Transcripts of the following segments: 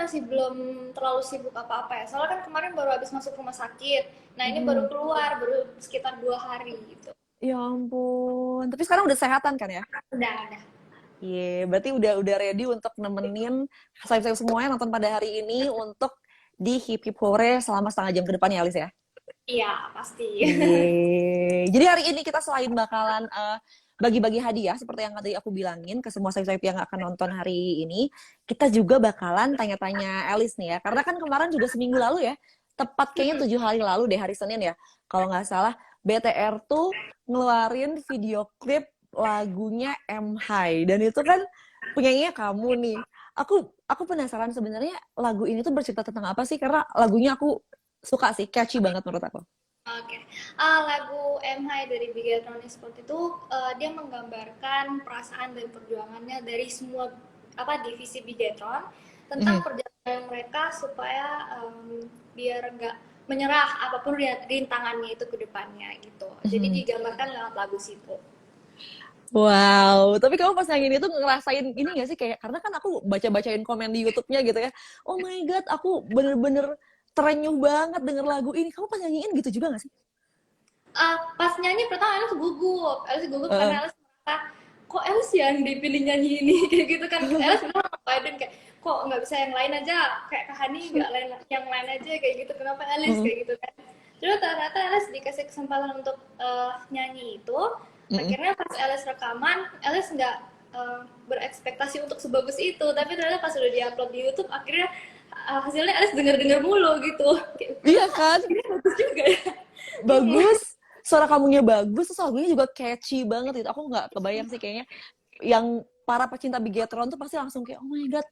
masih belum terlalu sibuk apa-apa ya. Soalnya kan kemarin baru habis masuk rumah sakit. Nah ini baru keluar, baru sekitar 2 hari gitu. Ya ampun. Tapi sekarang udah sehatan kan ya? Udah. Iya, berarti udah ready untuk nemenin sayap-sayap semuanya nonton pada hari ini untuk di Hip Hip Hore selama setengah jam ke depan ya, Alis ya? Iya, pasti. Iya. Jadi hari ini kita selain bakalan bagi-bagi hadiah seperti yang tadi aku bilangin ke semua sayap-sayap yang akan nonton hari ini, kita juga bakalan tanya-tanya Alice nih ya. Karena kan kemarin juga seminggu lalu ya, tepat kayaknya 7 hari lalu deh hari Senin ya, kalau nggak salah BTR tuh ngeluarin video klip lagunya M High dan itu kan penyanyinya kamu nih. Aku penasaran sebenarnya lagu ini tuh bercerita tentang apa sih? Karena lagunya aku suka sih, catchy banget menurut aku. Oke, lagu M High dari Bigatron Sport itu dia menggambarkan perasaan dan perjuangannya dari semua divisi Bigatron tentang Mhm. perjalanan mereka supaya biar nggak menyerah apapun rintangannya itu ke depannya gitu. Jadi Mhm. digambarkan lewat lagu situ. Wow, tapi kamu pas nyanyiin itu ngerasain ini gak sih kayak karena kan aku baca-bacain komen di YouTube-nya gitu ya. Oh my God, aku bener-bener terenyuh banget denger lagu ini. Kamu pas nyanyiin gitu juga gak sih? Pas nyanyi pertama Alice gugup karena Heeh. Alice merasa kok Alice yang dipilih nyanyi ini kayak gitu kan. Alice bilang sama Aiden kayak kok nggak bisa yang lain aja, kayak Kak Hani nggak lain yang lain aja kayak gitu, kenapa Alice Mhm. kayak gitu kan. Terus ternyata Alice dikasih kesempatan untuk nyanyi itu. Mhm. Akhirnya pas Alice rekaman, Alice nggak berekspektasi untuk sebagus itu, tapi ternyata pas udah diupload di YouTube akhirnya hasilnya Alice denger-denger mulu gitu. Kayak, Iya ternyata kan? ini bagus juga ya. Iya. Bagus. Suara kamunya bagus, terus lagunya juga catchy banget itu. Aku nggak kebayang sih kayaknya yang para pecinta Bigetron tuh pasti langsung kayak oh my God,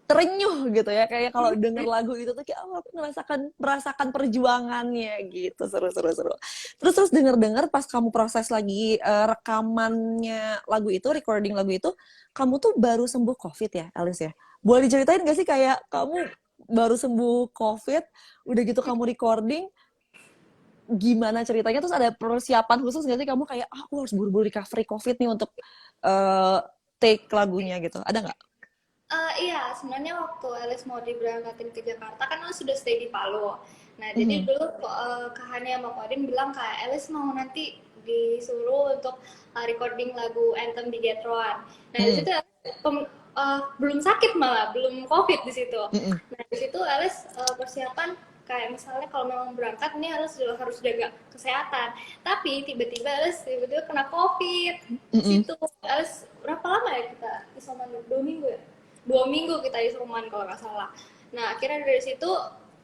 terenyuh gitu ya kayak kalau denger lagu itu tuh kayak oh, aku merasakan perjuangannya gitu seru terus denger pas kamu proses lagi rekamannya lagu itu recording lagu itu kamu tuh baru sembuh COVID ya Alice ya boleh diceritain gak sih kayak kamu baru sembuh COVID udah gitu kamu recording gimana ceritanya terus ada persiapan khusus gak sih kamu kayak aku harus buru-buru recovery COVID nih untuk uh, take lagunya gitu ada nggak? Iya, sebenarnya waktu Alice mau diberangkatin ke Jakarta kan Alice sudah stay di Palu. Nah, jadi Mhm. dulu Kak Hani sama Kodin bilang kayak Alice mau nanti disuruh untuk recording lagu Anthem di Getron. Nah, di Mhm. situ belum sakit malah, belum COVID di situ. Mhm. Nah, di situ Alice persiapan kayak misalnya kalau memang berangkat nih Alice juga harus jaga kesehatan. Tapi tiba-tiba Alice kena COVID. Di Mhm. situ Alice berapa lama ya kita isoman? 2 minggu ya? 2 minggu kita isoman kalau nggak salah. Nah akhirnya dari situ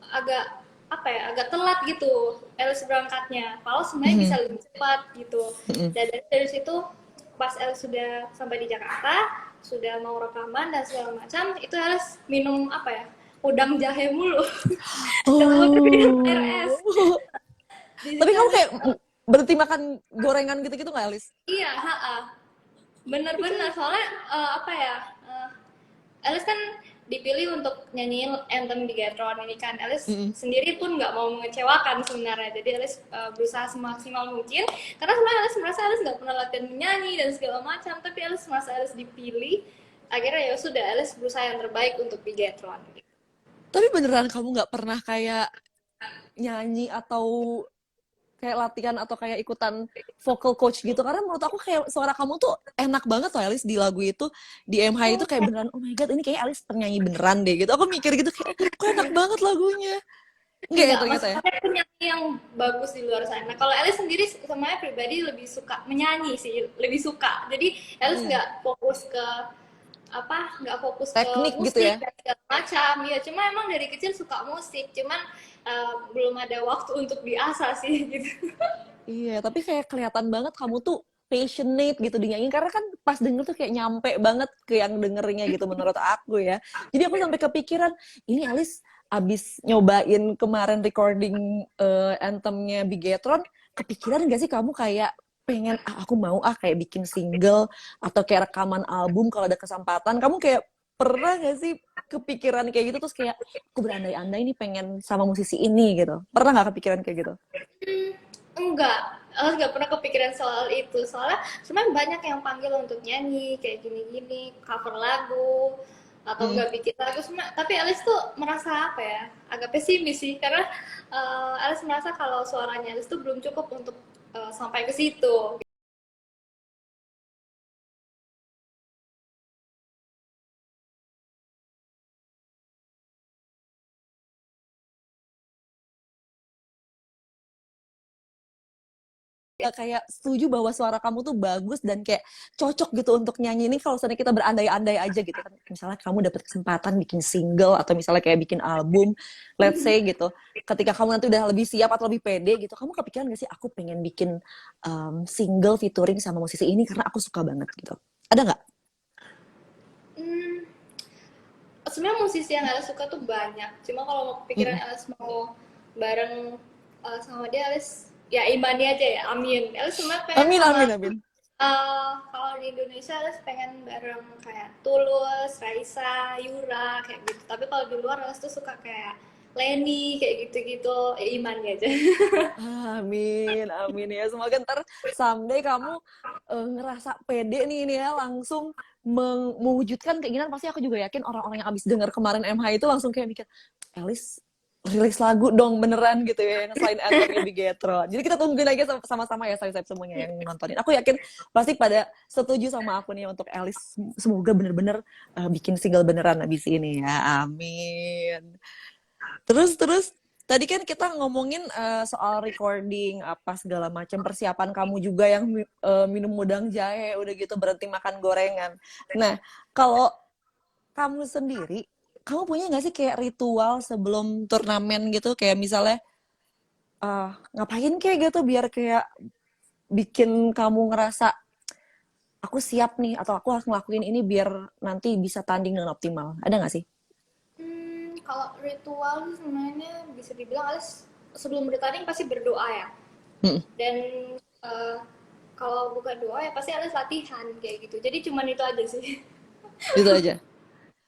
agak agak telat gitu Alice berangkatnya. Kalau sebenarnya bisa Mhm. lebih cepat gitu. Mhm. Dan dari situ pas Alice sudah sampai di Jakarta, sudah mau rekaman dan segala macam, itu Alice minum udang jahe mulu. Gak mau minum air es. Oh. Di Tapi situ kamu kayak Alice, berhenti makan gorengan gitu-gitu nggak, Alice? iya, bener-bener soalnya Alice kan dipilih untuk nyanyiin anthem di Gatron ini kan. Alice Mm-mm. sendiri pun nggak mau mengecewakan sebenarnya, jadi Alice berusaha semaksimal mungkin karena sebenarnya Alice merasa Alice nggak pernah latihan menyanyi dan segala macam, tapi Alice merasa Alice dipilih, akhirnya ya sudah Alice berusaha yang terbaik untuk di Gatron. Tapi beneran kamu nggak pernah kayak nyanyi atau kayak latihan atau kayak ikutan vocal coach gitu karena menurut aku kayak suara kamu tuh enak banget loh Alice di lagu itu di MH itu kayak beneran oh my God ini kayak Alice penyanyi beneran deh gitu aku mikir gitu kayak kok enak banget lagunya enggak ya Enggak, ternyata ya. maksudnya ada penyanyi yang bagus di luar sana. Kalau Alice sendiri semuanya pribadi lebih suka menyanyi sih, lebih suka. Jadi Alice Mm. nggak fokus ke Teknik gitu musik ya. dan segala macam. Ya cuma emang dari kecil suka musik, cuman belum ada waktu untuk diasah sih gitu. Iya, tapi kayak kelihatan banget kamu tuh passionate gitu dinyanyiin karena kan pas denger tuh kayak nyampe banget ke yang dengernya gitu menurut aku ya. Jadi aku sampai kepikiran, ini Alice abis nyobain kemarin recording anthemnya Bigetron, kepikiran gak sih kamu kayak pengen aku mau kayak bikin single atau kayak rekaman album kalau ada kesempatan. Kamu kayak pernah gak sih kepikiran kayak gitu terus kayak aku berandai-andai nih pengen sama musisi ini gitu. Pernah gak kepikiran kayak gitu? Enggak, Alice nggak pernah kepikiran soal itu. Soalnya sebenarnya banyak yang panggil untuk nyanyi kayak gini-gini, cover lagu, atau Hmm. nggak bikin lagu semua. Tapi Alice tuh merasa apa ya, agak pesimis sih karena Alice merasa kalau suaranya Alice tuh belum cukup untuk sampai ke situ. Kayak setuju bahwa suara kamu tuh bagus dan kayak cocok gitu untuk nyanyi ini kalau misalnya kita berandai-andai aja gitu kan. Misalnya kamu dapat kesempatan bikin single atau misalnya kayak bikin album, let's say gitu. Ketika kamu nanti udah lebih siap atau lebih pede gitu, kamu kepikiran gak sih aku pengen bikin single featuring sama musisi ini karena aku suka banget gitu. Ada nggak? Hmm, sebenarnya musisi yang Alice suka tuh banyak. Cuma kalau mau kepikiran Mm-mm. Alice mau bareng sama dia, Alice ya imani aja ya, amin. Alice sebenarnya pengen Amin, sama amin, amin. kalau di Indonesia Alice pengen bareng kayak Tulus, Raisa, Yura kayak gitu. Tapi kalau di luar Alice tuh suka kayak Lenny kayak gitu-gitu, ya imani aja. Amin, amin ya. Semoga ntar someday kamu ngerasa pede nih ini ya langsung mewujudkan keinginan. Pasti aku juga yakin orang-orang yang abis denger kemarin MH itu langsung kayak mikir, Elis rilis lagu dong beneran gitu ya yang selain anthemnya Bigetro. Jadi kita tungguin aja sama-sama ya saya semuanya yang nontonin. Aku yakin pasti pada setuju sama aku nih untuk Elis semoga bener-bener bikin single beneran abis ini ya. Amin. Terus tadi kan kita ngomongin soal recording apa segala macam persiapan kamu juga yang minum udang jahe udah gitu berhenti makan gorengan. Nah, kalau kamu sendiri, kamu punya nggak sih kayak ritual sebelum turnamen gitu kayak misalnya ngapain kayak gitu biar kayak bikin kamu ngerasa aku siap nih atau aku harus ngelakuin ini biar nanti bisa tanding dengan optimal. Ada nggak sih? Kalau ritual sih sebenarnya bisa dibilang Alice sebelum bertanding pasti berdoa ya. Hmm, Dan eh, kalau bukan doa ya pasti Alice latihan kayak gitu. Jadi cuman itu aja sih. gitu aja.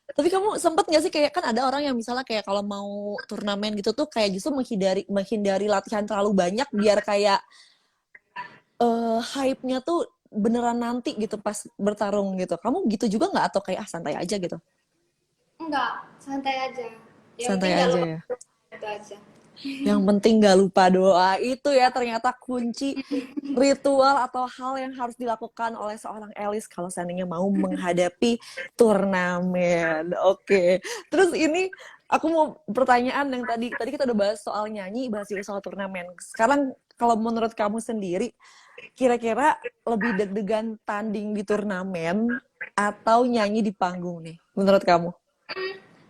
Tapi kamu sempet nggak sih kayak kan ada orang yang misalnya kayak kalau mau turnamen gitu tuh kayak justru menghindari latihan terlalu banyak biar kayak hype-nya tuh beneran nanti gitu pas bertarung gitu. Kamu gitu juga nggak atau kayak santai aja gitu? Enggak, santai aja. Yang penting Santai gak aja lupa ya. itu aja. Yang penting nggak lupa doa itu ya ternyata kunci ritual atau hal yang harus dilakukan oleh seorang Elis kalau seandainya mau menghadapi turnamen. Oke. Terus ini aku mau pertanyaan yang tadi kita udah bahas soal nyanyi, bahas juga soal turnamen. Sekarang kalau menurut kamu sendiri, kira-kira lebih deg-degan tanding di turnamen atau nyanyi di panggung nih? Menurut kamu?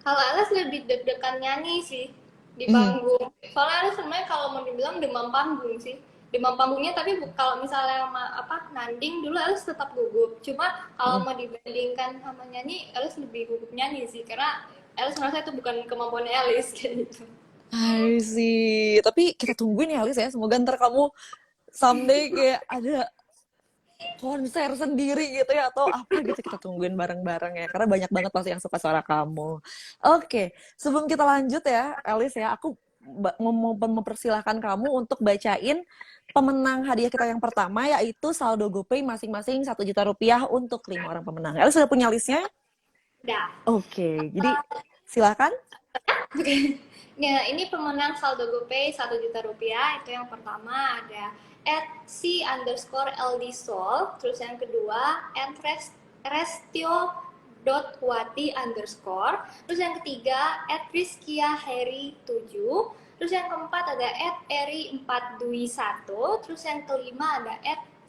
Kalau Alice lebih deg-degan nyanyi sih di Mhm. panggung. Soalnya Alice sebenarnya kalau mau dibilang demam panggung sih. Demam panggungnya tapi kalau misalnya apa nanding dulu Alice tetap gugup. Cuma kalau Mhm. mau dibandingkan sama nyanyi, Alice lebih gugup nyanyi sih karena Alice merasa itu bukan kemampuannya Alice kayak gitu. I see. Tapi kita tungguin ya, Alice ya. Semoga ntar kamu someday kayak ada konser sendiri gitu ya atau apa gitu kita tungguin bareng-bareng ya karena banyak banget pasti yang suka suara kamu. Oke, sebelum kita lanjut ya, Alice ya, aku mau mempersilahkan kamu untuk bacain pemenang hadiah kita yang pertama yaitu saldo GoPay masing-masing 1 juta rupiah untuk 5 orang pemenang. Alice sudah punya listnya? Dah. Oke, jadi silakan. Ya, ini pemenang saldo GoPay 1 juta rupiah. Itu yang pertama ada @c_ldisol, terus yang kedua @restio.wati_, terus yang ketiga @rizkiaheri7, terus yang keempat ada @eri4dwi1, terus yang kelima ada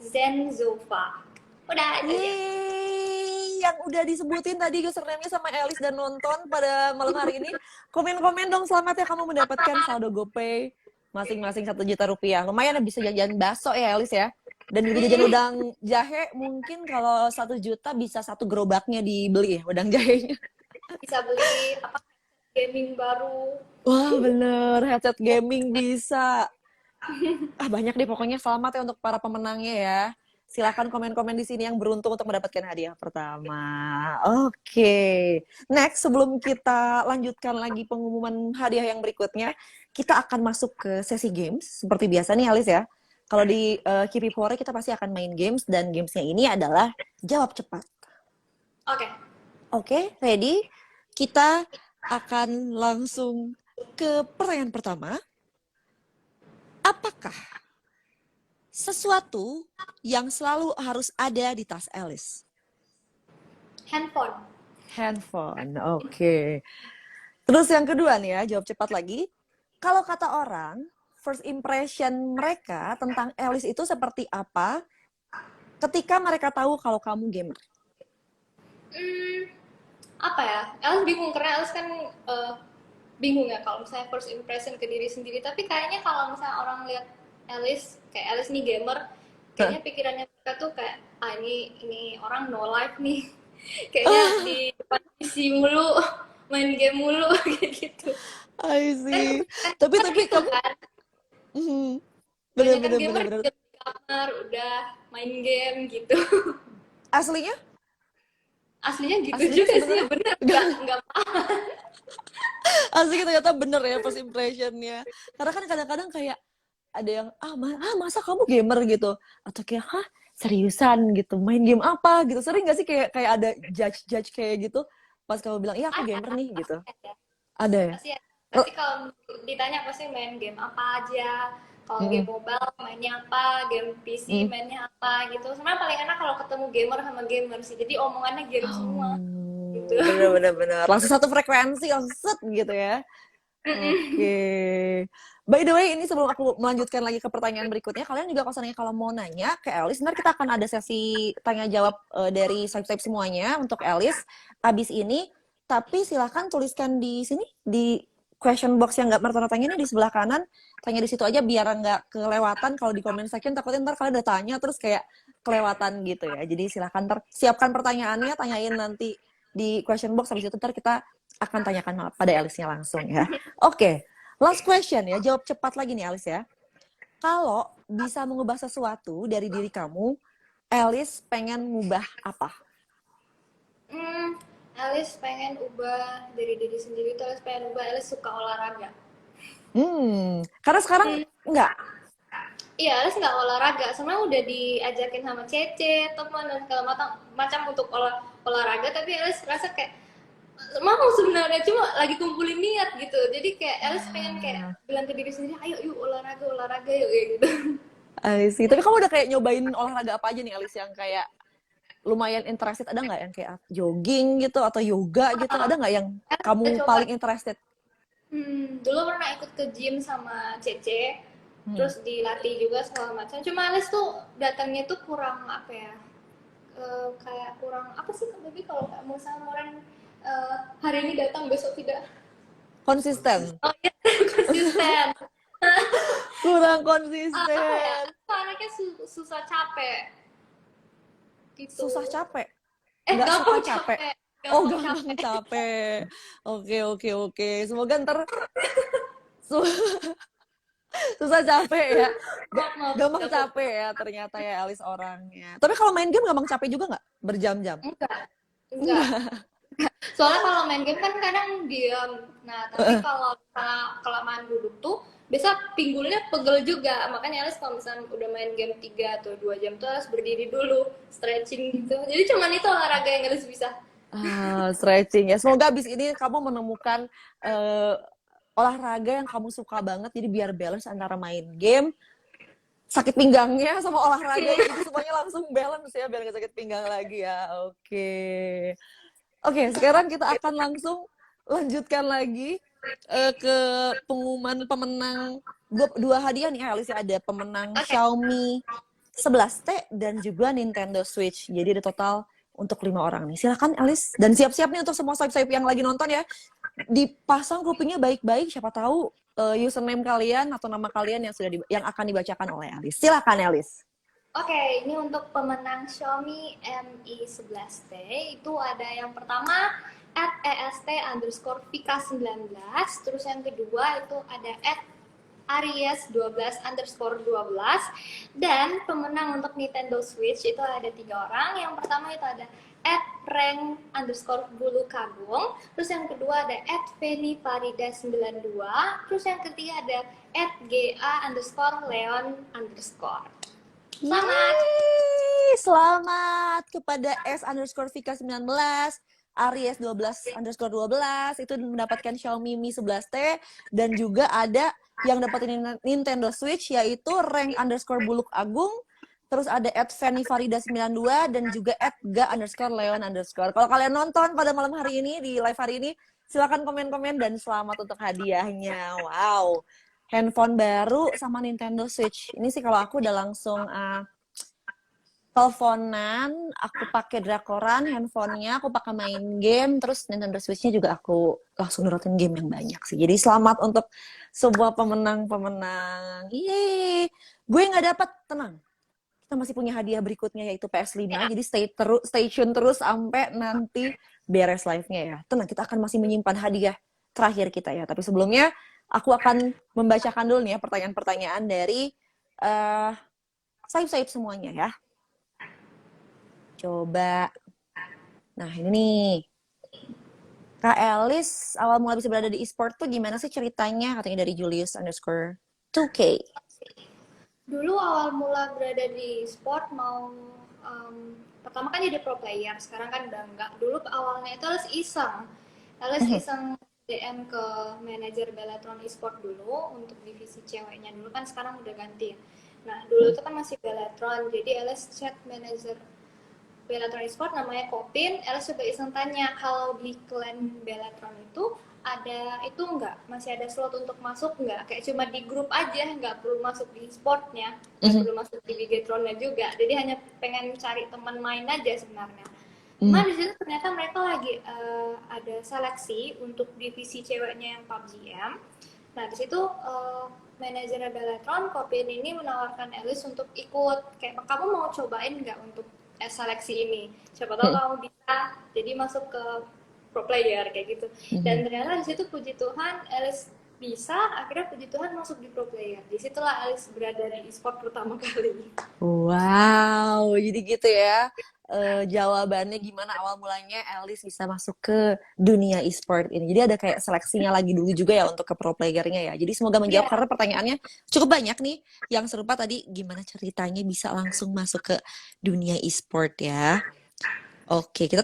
@zenzova. Udah itu aja. Yeay, yang udah disebutin tadi username-nya sama Elis dan nonton pada malam hari ini. Komen-komen dong, selamat ya kamu mendapatkan saldo GoPay masing-masing 1 juta rupiah. Lumayan ya bisa jajan bakso ya Elis ya. Dan juga jajan udang jahe mungkin kalau 1 juta bisa 1 gerobaknya dibeli ya udang jahenya. Bisa beli apa gaming baru. Wah bener, headset gaming bisa. Banyak deh pokoknya selamat ya untuk para pemenangnya ya. Silakan komen-komen di sini yang beruntung untuk mendapatkan hadiah pertama. Oke. Next, sebelum kita lanjutkan lagi pengumuman hadiah yang berikutnya, kita akan masuk ke sesi games. Seperti biasa nih Alice ya. Kalau di Kipipore kita pasti akan main games dan gamesnya ini adalah jawab cepat. Oke. Oke, ready? kita akan langsung ke pertanyaan pertama. Apakah sesuatu yang selalu harus ada di tas Alice? Handphone. Handphone, oke. Terus yang kedua nih ya, jawab cepat lagi. Kalau kata orang, first impression mereka tentang Alice itu seperti apa ketika mereka tahu kalau kamu gamer? Apa ya? Alice bingung karena Alice kan bingung ya kalau misalnya first impression ke diri sendiri. Tapi kayaknya kalau misalnya orang lihat Alice, kayak Alice nih gamer, kayaknya pikirannya mereka tuh kayak ini orang no life nih. Kayaknya di depan PC mulu, main game mulu kayak gitu. I see. Tapi Gitu kamu kan. bener Banyak kan bener gamer bener bener. di kamar udah main game gitu. Aslinya? Aslinya gitu Aslinya juga sih, sebenarnya bener nggak paham. aslinya ternyata bener ya first impressionnya. Karena kan kadang-kadang kayak ada yang masa kamu gamer gitu, atau kayak seriusan gitu main game apa gitu. Sering nggak sih kayak kayak ada judge kayak gitu pas kamu bilang iya aku gamer nih gitu? Ada ya? Pasti, pasti kalau ditanya pasti main game apa aja. Kalau game Mm-mm. mobile mainnya apa, game PC Mm. mainnya apa gitu. Sebenarnya paling enak kalau ketemu gamer sama gamer sih. Jadi omongannya game semua gitu. Oh, bener-bener langsung satu frekuensi langsung set gitu ya. Oke. By the way, ini sebelum aku melanjutkan lagi ke pertanyaan berikutnya, kalian juga kalau mau nanya ke Alice, ntar kita akan ada sesi tanya jawab dari swipe semuanya untuk Alice abis ini. Tapi silahkan tuliskan di sini di question box yang nggak tanya ini di sebelah kanan, tanya di situ aja biar nggak kelewatan. Kalau di comment section takutnya ntar kalian udah tanya terus kayak kelewatan gitu ya. Jadi silahkan ntar siapkan pertanyaannya, tanyain nanti di question box, habis itu ntar kita akan tanyakan pada Alice-nya langsung ya. Oke, last question ya, jawab cepat lagi nih Alice ya. Kalau bisa mengubah sesuatu dari diri kamu, Alice pengen ngubah apa? Alice pengen ubah dari diri sendiri tuh, Alice pengen ubah Alice suka olahraga. Karena sekarang enggak. Iya, Alice nggak olahraga. Sebenarnya udah diajakin sama Cece, teman dan segala macam untuk olahraga, tapi Alice rasa kayak mau sebenarnya cuma lagi kumpulin niat gitu. Jadi kayak Alice pengen kayak bilang ke diri sendiri, ayo yuk olahraga yuk kayak gitu. I see. Tapi kamu udah kayak nyobain olahraga apa aja nih Alice yang kayak lumayan interested? Ada nggak yang kayak jogging gitu atau yoga gitu? Ada nggak yang kamu paling interested? Dulu pernah ikut ke gym sama Cece, terus dilatih juga segala macam. Cuma Alice tuh datangnya tuh kurang apa ya? Kayak kurang apa sih tapi kalau kayak mau sama orang hari ini datang besok tidak Konsisten. oh iya konsisten. Kurang Apa ya, konsisten. anaknya susah capek gitu. Susah capek. Nggak suka gampang capek. gampang Gampang capek. Oke. Semoga ntar susah capek ya. Gampang capek ya ternyata ya Alice orangnya. Tapi kalau main game gampang capek juga nggak? Berjam-jam? Enggak. Soalnya kalau main game kan kadang diam. Nah, tapi kalau kelamaan duduk tuh biasa pinggulnya pegel juga. Makanya Alice kalau misalnya udah main game 3 atau 2 jam tuh harus berdiri dulu, stretching gitu. Jadi cuman itu olahraga yang Alice bisa. Stretching ya. Semoga abis ini kamu menemukan olahraga yang kamu suka banget. Jadi biar balance antara main game, sakit pinggangnya sama olahraga. Jadi semuanya langsung balance ya biar gak sakit pinggang lagi ya. Oke, sekarang kita akan langsung lanjutkan lagi ke pengumuman pemenang dua hadiah nih Alice. Ada pemenang Xiaomi 11T dan juga Nintendo Switch. Jadi ada total untuk 5 orang nih. Silakan Alice, dan siap-siap nih untuk semua swipe yang lagi nonton ya. Dipasang kupingnya baik-baik, siapa tahu username kalian atau nama kalian yang akan dibacakan oleh Alice. Silakan Alice. Oke, ini untuk pemenang Xiaomi Mi 11T itu ada yang pertama @est_vika19, terus yang kedua itu ada @aries12_12, dan pemenang untuk Nintendo Switch itu ada 3 orang. Yang pertama itu ada @rank_bulukagung, terus yang kedua ada @fenifarida92, terus yang ketiga ada @ga_leon_. Selamat. Selamat kepada S_Vika19, Aries 12_12 itu mendapatkan Xiaomi Mi 11T, dan juga ada yang dapetin Nintendo Switch yaitu @Buluk Agung, terus ada @Fanny_Farida 92 dan juga @ga_Leon_. Kalau kalian nonton pada malam hari ini di live hari ini, silakan komen-komen dan selamat untuk hadiahnya. Wow, handphone baru sama Nintendo Switch. Ini sih kalau aku udah langsung teleponan, aku pakai drakoran, handphonenya aku pakai main game, terus Nintendo Switch-nya juga aku langsung nurutin game yang banyak sih. Jadi selamat untuk sebuah pemenang-pemenang. Yeay, gue nggak dapat, tenang. Kita masih punya hadiah berikutnya yaitu PS5. Jadi stay tune terus sampai nanti beres live-nya ya. Tenang, kita akan masih menyimpan hadiah terakhir kita ya. Tapi sebelumnya aku akan membacakan dulu nih ya pertanyaan-pertanyaan dari Saib semuanya ya. Coba. Nah, ini nih. Kak Elis, awal mula bisa berada di e-sport tuh gimana sih ceritanya? Katanya dari Julius_2K. Dulu awal mula berada di sport pertama kan jadi pro player, sekarang kan udah enggak. Dulu awalnya itu Ales iseng DM ke manajer Bellatronic Esport dulu untuk divisi ceweknya dulu, kan sekarang udah ganti. Nah dulu itu kan masih Bellatron, jadi Ales chat manajer Bellatronic Esport namanya Kopin. Ales coba iseng tanya kalau di klan Bellatron itu ada itu enggak, masih ada slot untuk masuk enggak, kayak cuma di grup aja, enggak perlu masuk di sportnya, enggak perlu masuk di Bigetronnya juga, jadi hanya pengen cari teman main aja sebenarnya. Cuma di situ ternyata mereka lagi ada seleksi untuk divisi ceweknya yang PUBG M. Nah di situ manajer Bellatronic Kopin ini menawarkan Elis untuk ikut, kayak kamu mau cobain nggak untuk seleksi ini, siapa tahu kamu bisa jadi masuk ke pro player kayak gitu. Dan ternyata di situ puji Tuhan Elis bisa, akhirnya puji Tuhan masuk di pro player. Disitulah Elis berada di e-sport pertama kali. Wow, jadi gitu ya. Jawabannya gimana awal mulanya Elis bisa masuk ke dunia e-sport ini. Jadi ada kayak seleksinya lagi dulu juga ya untuk ke pro playernya ya. Jadi semoga menjawab karena pertanyaannya cukup banyak nih yang serupa tadi, gimana ceritanya bisa langsung masuk ke dunia e-sport ya. Oke, kita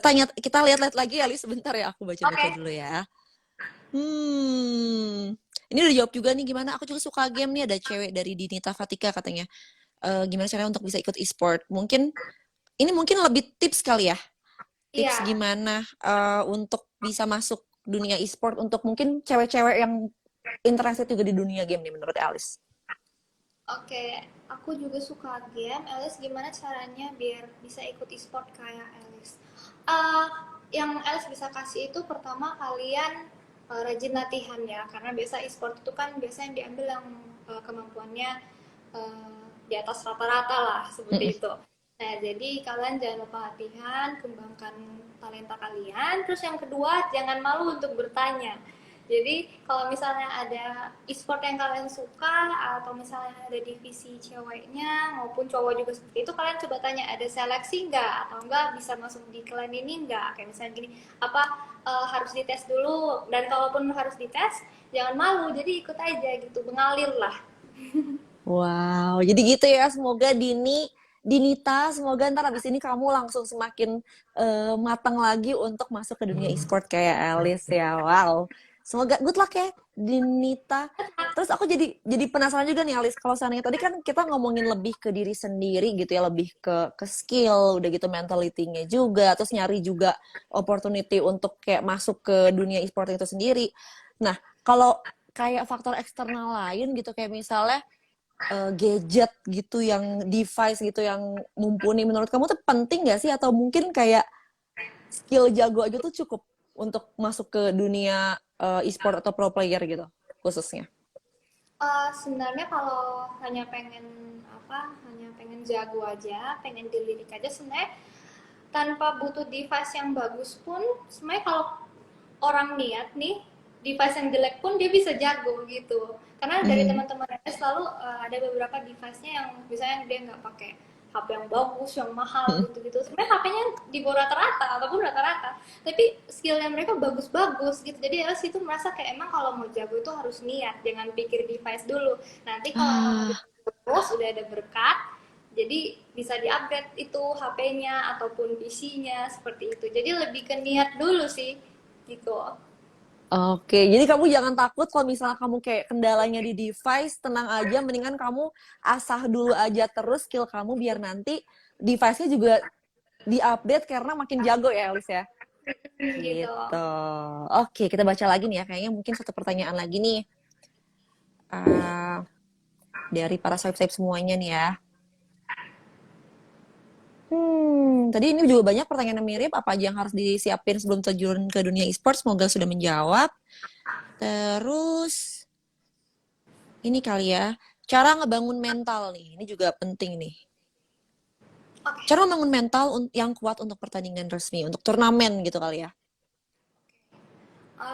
lihat-lihat lagi ya, Elis, sebentar ya, aku baca-baca dulu ya. Ini udah jawab juga nih, gimana aku juga suka game nih, ada cewek dari Dinita Fatika katanya. Gimana caranya untuk bisa ikut e-sport? Mungkin lebih tips kali ya. Tips gimana untuk bisa masuk dunia e-sport untuk mungkin cewek-cewek yang interested juga di dunia game nih menurut Alice. Oke, aku juga suka game. Alice, gimana caranya biar bisa ikut e-sport kayak Alice? Yang Alice bisa kasih itu pertama kalian rajin latihan ya, karena biasa e-sport itu kan biasanya diambil yang kemampuannya di atas rata-rata lah, seperti itu. Nah, jadi kalian jangan lupa latihan, kembangkan talenta kalian. Terus yang kedua, jangan malu untuk bertanya. Jadi kalau misalnya ada e-sport yang kalian suka, atau misalnya ada divisi ceweknya maupun cowok juga seperti itu, kalian coba tanya ada seleksi nggak, atau enggak bisa masuk di klan ini nggak, kayak misalnya gini, apa harus dites dulu, dan kalaupun harus dites jangan malu, jadi ikut aja gitu, mengalir lah. Wow, jadi gitu ya, semoga Dinita, semoga ntar abis ini kamu langsung semakin matang lagi untuk masuk ke dunia e-sport kayak Alice ya. Wow, semoga good luck ya Dinita. Terus aku jadi penasaran juga nih Alice, kalau seandainya tadi kan kita ngomongin lebih ke diri sendiri gitu ya, lebih ke skill, udah gitu mentality-nya juga, terus nyari juga opportunity untuk kayak masuk ke dunia e-sport itu sendiri. Nah, kalau kayak faktor eksternal lain gitu, kayak misalnya gadget gitu, yang device gitu yang mumpuni, menurut kamu tuh penting gak sih? Atau mungkin kayak skill jago aja tuh cukup untuk masuk ke dunia e-sport atau pro player gitu khususnya? Sebenarnya kalau hanya pengen jago aja, pengen dilirik aja, sebenarnya tanpa butuh device yang bagus pun, sebenarnya kalau orang niat nih, device yang jelek pun dia bisa jago gitu. Karena dari teman-teman selalu ada beberapa device-nya yang misalnya dia nggak pakai HP yang bagus, yang mahal gitu-gitu. Sebenarnya HP-nya di bawah rata-rata ataupun rata-rata, tapi skillnya mereka bagus-bagus gitu. Jadi Elas itu merasa kayak emang kalau mau jago itu harus niat, jangan pikir device dulu. Nanti kalau emang udah terus, udah ada berkat, Jadi bisa di-upgrade itu HP-nya ataupun PC-nya seperti itu. Jadi lebih ke niat dulu sih gitu. Oke, jadi kamu jangan takut kalau misalnya kamu kayak kendalanya di device, tenang aja, mendingan kamu asah dulu aja terus skill kamu biar nanti device-nya juga diupdate karena makin jago ya, Elis ya. Gitu. Gitu. Oke, kita baca lagi nih ya. Kayaknya mungkin satu pertanyaan lagi nih. Ah, dari para swipe-swipe semuanya nih ya. Tadi ini juga banyak pertanyaan yang mirip. Apa aja yang harus disiapin sebelum terjun ke dunia e-sport? Semoga sudah menjawab. Terus, ini kali ya. Cara ngebangun mental nih. Ini juga penting nih. Oke. Cara membangun mental yang kuat untuk pertandingan resmi. Untuk turnamen gitu kali ya.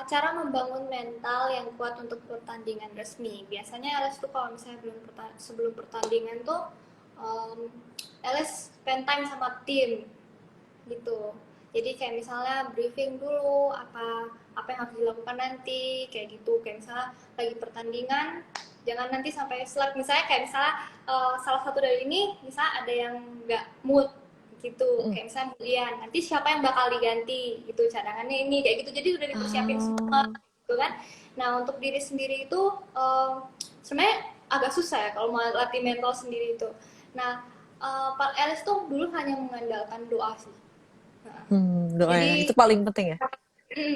Cara membangun mental yang kuat untuk pertandingan resmi. Biasanya LS tuh kalau misalnya sebelum pertandingan tuh um, LS spend time sama tim gitu. Jadi kayak misalnya briefing dulu apa apa yang harus dilakukan nanti kayak gitu. Kayak misalnya lagi pertandingan jangan nanti sampai selek. Misalnya kayak misalnya salah satu dari ini misalnya ada yang nggak mood gitu, Mm. kayak misalnya Julian nanti siapa yang bakal diganti gitu, cadangannya ini kayak gitu, jadi udah dipersiapin semua Ah, gitu kan. Nah untuk diri sendiri itu sebenarnya agak susah ya kalau mau latih mental sendiri itu. Nah Pak Elis tuh dulu hanya mengandalkan doa sih. Nah, doa ya. Itu jadi paling penting ya.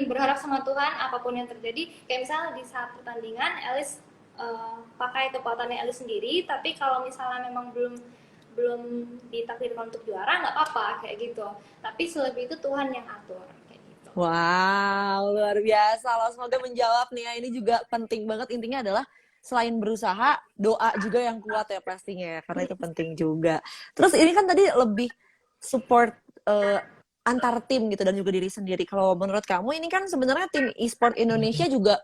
berharap sama Tuhan apapun yang terjadi. Kayak misalnya di saat pertandingan Elis pakai kekuatannya Elis sendiri, tapi kalau misalnya memang belum belum ditakdirkan untuk juara nggak apa-apa kayak gitu. Tapi selebih itu Tuhan yang atur kayak gitu. Wow, luar biasa loh. Semoga menjawab nih ya. Ini juga penting banget. Intinya adalah selain berusaha, doa juga yang kuat ya pastinya ya. Karena itu penting juga. Terus ini kan tadi lebih support eh, antar tim gitu dan juga diri sendiri. Kalau menurut kamu ini kan sebenarnya tim e-sport Indonesia juga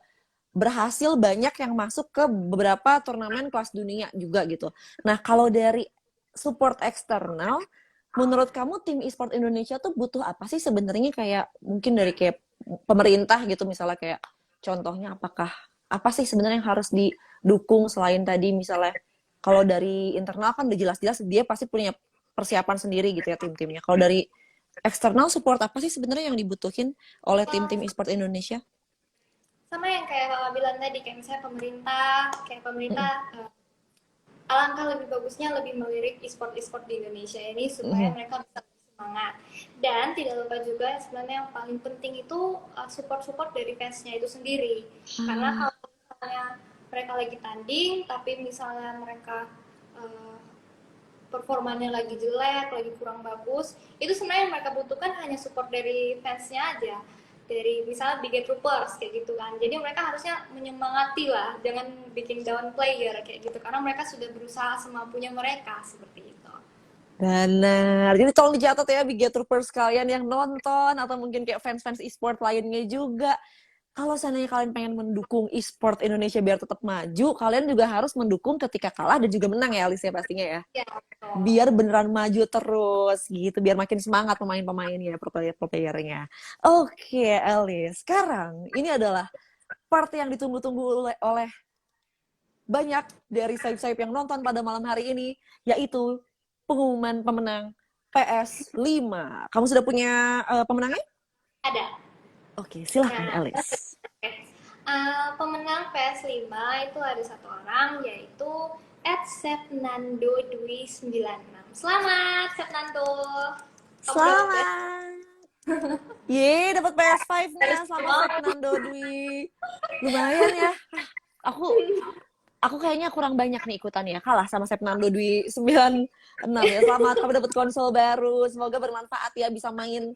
berhasil banyak yang masuk ke beberapa turnamen kelas dunia juga gitu. Nah, kalau dari support eksternal, menurut kamu tim e-sport Indonesia tuh butuh apa sih sebenarnya, kayak mungkin dari kayak pemerintah gitu misalnya, kayak contohnya apakah apa sih sebenarnya yang harus didukung selain tadi misalnya kalau dari internal kan udah jelas-jelas dia pasti punya persiapan sendiri gitu ya tim-timnya. Kalau dari eksternal support apa sih sebenarnya yang dibutuhin oleh Uh, tim-tim e-sport Indonesia? sama yang kayak kakak bilang tadi, kayak misalnya pemerintah alangkah lebih bagusnya lebih melirik e-sport di Indonesia ini supaya Mm-mm. mereka bisa semangat. Dan tidak lupa juga sebenarnya yang paling penting itu support dari fansnya itu sendiri. Karena Ah, kalau misalnya mereka lagi tanding tapi misalnya mereka uh, performanya lagi jelek, lagi kurang bagus, itu sebenarnya yang mereka butuhkan hanya support dari fansnya aja, dari misalnya Big Troopers kayak gitu kan. Jadi mereka harusnya menyemangati lah, jangan bikin down player kayak gitu, karena mereka sudah berusaha semampunya mereka seperti itu. benar. Jadi tolong dicatat ya Big Troopers kalian yang nonton atau mungkin kayak fans-fans e-sport lainnya juga. Kalau seandainya kalian pengen mendukung e-sport Indonesia biar tetap maju, kalian juga harus mendukung ketika kalah dan juga menang ya Alicia pastinya ya. Ya, betul. Biar beneran maju terus gitu, biar makin semangat pemain-pemainnya, pro-playernya. Oke, Alice. Sekarang ini adalah part yang ditunggu-tunggu oleh banyak dari sayap-sayap yang nonton pada malam hari ini, yaitu pengumuman pemenang PS5. Kamu sudah punya pemenangnya? Ada. Oke, silahkan Nah, Alice. oke. Pemenang PS5 itu ada satu orang, yaitu @sepnando Dwi 96. Selamat Sepnando. Kamu dapat PS Selamat. Ye, dapat PS5-nya. Selamat semua. Fernando Dwi. Lumayan ya. Aku aku kayaknya kurang banyak nih ikutan ya. Kalah sama Fernando Dwi 96 ya. Selamat kamu dapat konsol baru. Semoga bermanfaat ya, bisa main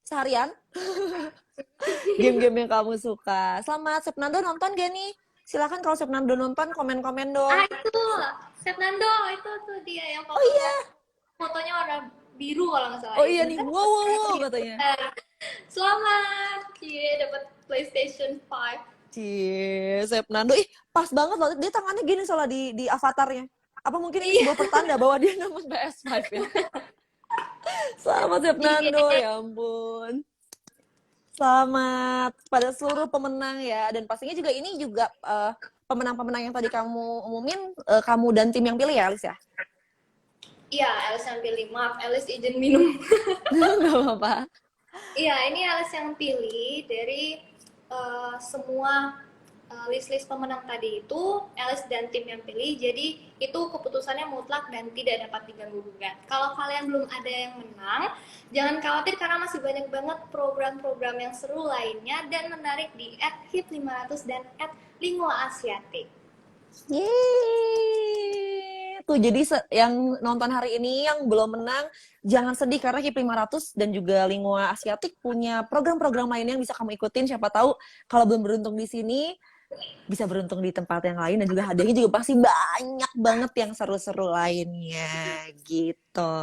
seharian game-game yang kamu suka. Selamat Fernando, nonton gak nih? Silakan kalau Fernando nonton, komen-komen dong. Itu Sepnando, itu tuh dia yang Oh iya. fotonya warna biru kalau nggak salah Oh ya. iya nih. Bener? Wow, wow, wow katanya. Selamat, dapat PlayStation 5. Cie, Fernando. Ih, pas banget loh. Dia tangannya gini soalnya di avatarnya. Apa mungkin ini Iya. sebuah pertanda bahwa dia dapat PS5 ya? Selamat Fernando, Iya. ya ampun. Selamat pada seluruh pemenang ya. Dan pastinya juga ini juga pemenang-pemenang yang tadi kamu umumin, kamu dan tim yang pilih ya, Alice ya? Iya, Alice yang pilih. Maaf, Alice izin minum. Nggak apa-apa. Iya, ini Alice yang pilih dari semua list-list pemenang tadi itu Alice dan tim yang pilih. Jadi itu keputusannya mutlak dan tidak dapat diganggu gugat. Kalau kalian belum ada yang menang, jangan khawatir karena masih banyak banget program-program yang seru lainnya dan menarik di @hip500 dan @linguaasiatik. Yeay. Tuh jadi yang nonton hari ini yang belum menang jangan sedih karena KIP 500 dan juga Lingua Asiatik punya program-program lainnya yang bisa kamu ikutin. Siapa tahu kalau belum beruntung di sini bisa beruntung di tempat yang lain dan juga hadiahnya juga pasti banyak banget yang seru-seru lainnya gitu.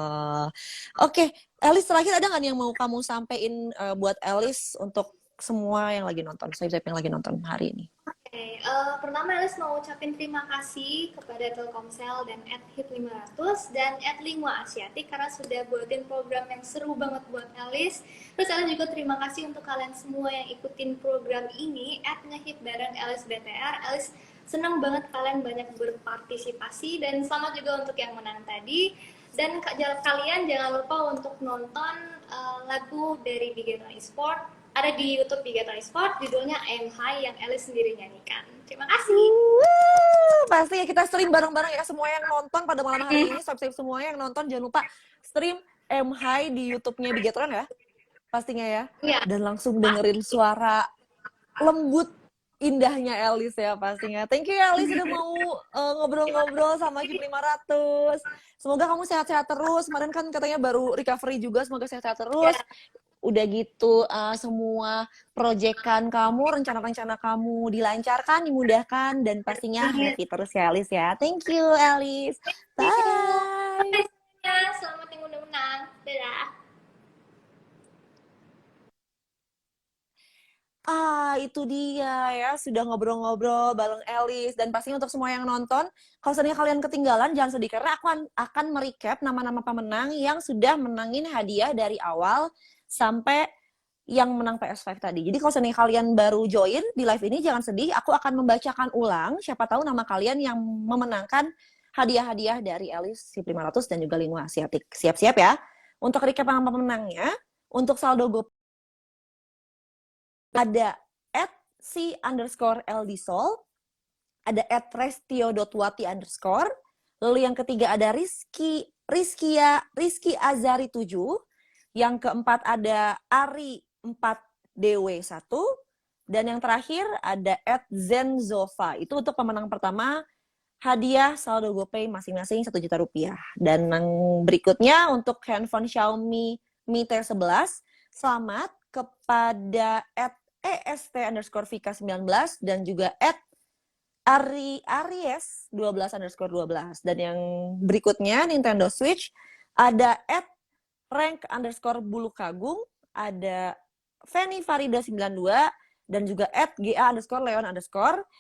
Oke, Elis terakhir ada nggak nih yang mau kamu sampein buat Elis untuk semua yang lagi nonton, saya yang lagi nonton hari ini? Oke, pertama Alice mau ucapin terima kasih kepada Telkomsel dan @hip500 dan @lingua asiatik karena sudah buatin program yang seru banget buat Alice. Terus Alice juga terima kasih untuk kalian semua yang ikutin program ini @ngehip bareng Alice BTR. Alice senang banget kalian banyak berpartisipasi dan selamat juga untuk yang menang tadi. Dan kalian jangan lupa untuk nonton lagu dari Bigeton Esport. Ada di YouTube Bigeton Esport, judulnya I'm High yang Alice sendiri nyanyikan. Terima kasih. Pasti ya kita stream bareng-bareng ya semua yang nonton pada malam hari ini, subscribe semua yang nonton jangan lupa stream I'm High di YouTube-nya Bigetron ya. Pastinya ya. Ya. Dan langsung dengerin suara lembut indahnya Elis ya pastinya. Thank you ya Elis udah mau ngobrol-ngobrol sama KIP 500. Semoga kamu sehat-sehat terus. Kemarin kan katanya baru recovery juga, semoga sehat-sehat terus. Udah gitu semua proyekan kamu, rencana-rencana kamu dilancarkan, dimudahkan, dan pastinya happy terus ya Elis ya. Thank you Elis. Bye. Selamat yang udah menang. Dadah. Itu dia ya, sudah ngobrol-ngobrol bareng Elis. Dan pastinya untuk semua yang nonton, kalau seandainya kalian ketinggalan, jangan sedih. Karena aku akan merecap nama-nama pemenang yang sudah menangin hadiah dari awal sampai yang menang PS5 tadi. Jadi kalau seandainya kalian baru join di live ini, jangan sedih. Aku akan membacakan ulang, siapa tahu nama kalian yang memenangkan hadiah-hadiah dari Elis HIP500 dan juga Lingua Asiatik. Siap-siap ya. Untuk recap nama pemenangnya, untuk saldo GoPay ada @si_ldisol, ada @restio.wati_, lalu yang ketiga ada Rizky Azari 7, yang keempat ada Ari 4DW1, dan yang terakhir ada @zenzova. Itu untuk pemenang pertama, hadiah saldo GoPay masing-masing 1 juta rupiah. Dan yang berikutnya untuk handphone Xiaomi Mi T11, selamat kepada @est_vika19 dan juga @aries12_12. Dan yang berikutnya Nintendo Switch ada @rank_bulukagung, ada Feni Farida 92 dan juga @ga_leon_.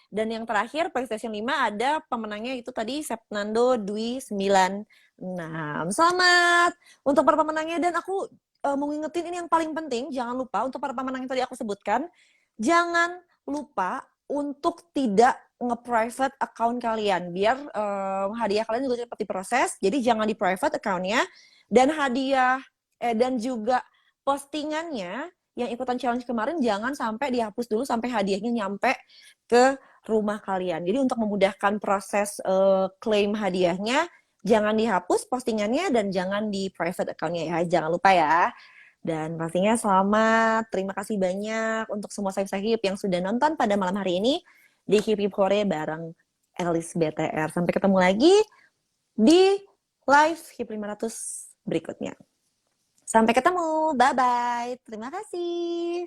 Dan yang terakhir PlayStation 5 ada pemenangnya itu tadi Sepnando Dwi 96. Selamat untuk para pemenangnya. Dan aku mau ngingetin ini yang paling penting, jangan lupa untuk para pemenang yang tadi aku sebutkan, jangan lupa untuk tidak nge-private account kalian biar hadiah kalian juga cepat diproses. Jadi jangan di private account-nya, dan hadiah dan juga postingannya yang ikutan challenge kemarin jangan sampai dihapus dulu sampai hadiahnya nyampe ke rumah kalian. Jadi untuk memudahkan proses klaim hadiahnya, jangan dihapus postingannya dan jangan di private account-nya ya. Jangan lupa ya. Dan pastinya selamat. Terima kasih banyak untuk semua sahib-sahib yang sudah nonton pada malam hari ini di Hip Hip Hore bareng Elis BTR. Sampai ketemu lagi di live Hip 500 berikutnya. Sampai ketemu. Bye-bye. Terima kasih.